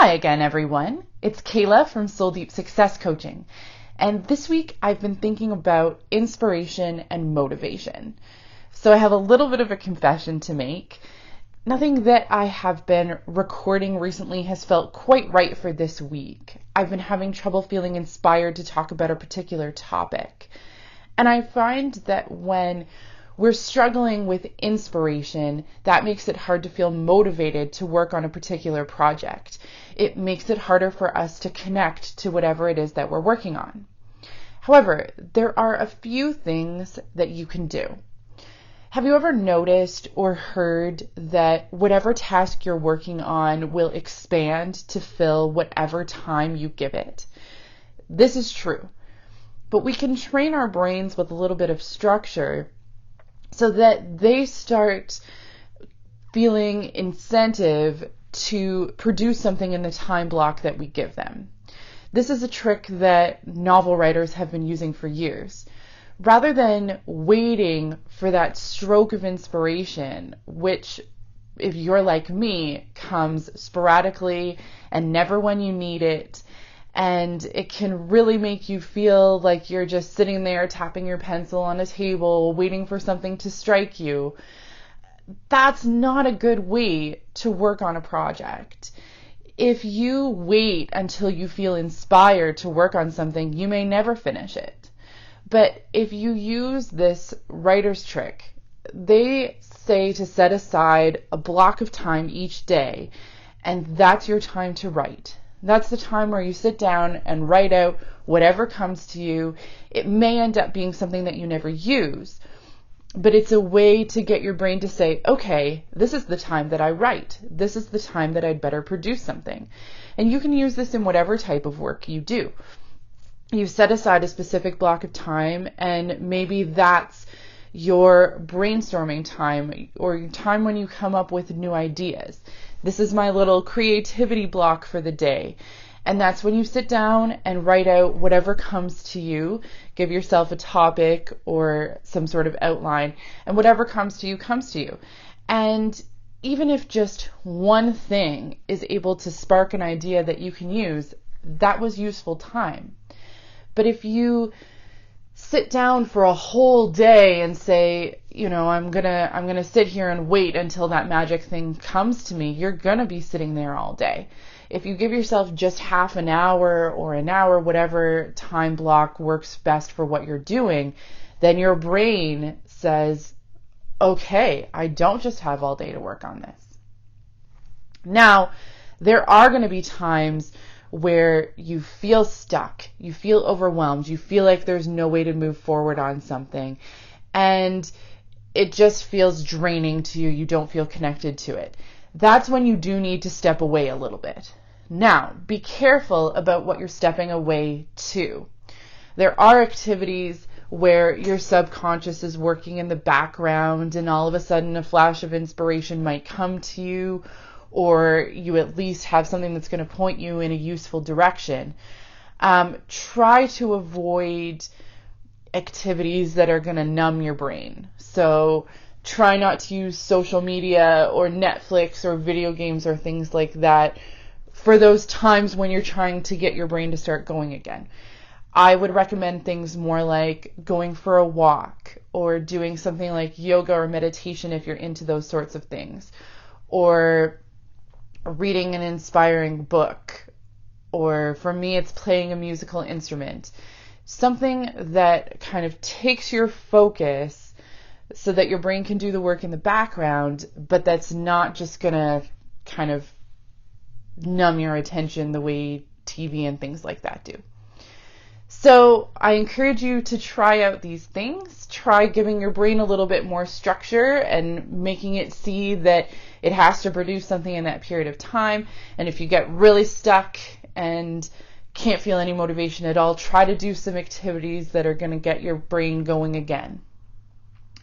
Hi again, everyone. It's Kayla from Soul Deep Success Coaching. And this week I've been thinking about inspiration and motivation. So I have a little bit of a confession to make. Nothing that I have been recording recently has felt quite right for this week. I've been having trouble feeling inspired to talk about a particular topic. And I find that when we're struggling with inspiration, that makes it hard to feel motivated to work on a particular project. It makes it harder for us to connect to whatever it is that we're working on. However, there are a few things that you can do. Have you ever noticed or heard that whatever task you're working on will expand to fill whatever time you give it? This is true, but we can train our brains with a little bit of structure so that they start feeling incentive to produce something in the time block that we give them. This is a trick that novel writers have been using for years. Rather than waiting for that stroke of inspiration, which, if you're like me, comes sporadically and never when you need it, and it can really make you feel like you're just sitting there tapping your pencil on a table, waiting for something to strike you. That's not a good way to work on a project. If you wait until you feel inspired to work on something, you may never finish it. But if you use this writer's trick, they say to set aside a block of time each day, and that's your time to write. That's the time where you sit down and write out whatever comes to you. It may end up being something that you never use, but it's a way to get your brain to say, okay, this is the time that I write. This is the time that I'd better produce something. And you can use this in whatever type of work you do. You set aside a specific block of time, and maybe that's your brainstorming time or time when you come up with new ideas. This is my little creativity block for the day. And that's when you sit down and write out whatever comes to you. Give yourself a topic or some sort of outline, and whatever comes to you, comes to you. And even if just one thing is able to spark an idea that you can use, that was useful time. But if you sit down for a whole day and say, I'm gonna sit here and wait until that magic thing comes to me, you're gonna be sitting there all day. If you give yourself just half an hour or an hour, whatever time block works best for what you're doing, then your brain says, okay, I don't just have all day to work on this. Now, there are going to be times where you feel stuck, you feel overwhelmed, you feel like there's no way to move forward on something, and it just feels draining to you. You don't feel connected to it. That's when you do need to step away a little bit. Now, be careful about what you're stepping away to. There are activities where your subconscious is working in the background, and all of a sudden a flash of inspiration might come to you, or you at least have something that's going to point you in a useful direction. Try to avoid activities that are going to numb your brain. So try not to use social media or Netflix or video games or things like that for those times when you're trying to get your brain to start going again. I would recommend things more like going for a walk or doing something like yoga or meditation if you're into those sorts of things, or reading an inspiring book, or for me it's playing a musical instrument. Something that kind of takes your focus so that your brain can do the work in the background, but that's not just going to kind of numb your attention the way TV and things like that do. So I encourage you to try out these things. Try giving your brain a little bit more structure and making it see that it has to produce something in that period of time. And if you get really stuck and can't feel any motivation at all, try to do some activities that are going to get your brain going again.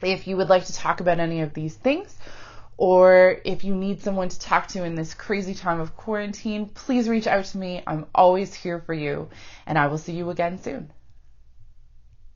If you would like to talk about any of these things, or if you need someone to talk to in this crazy time of quarantine, please reach out to me. I'm always here for you, and I will see you again soon.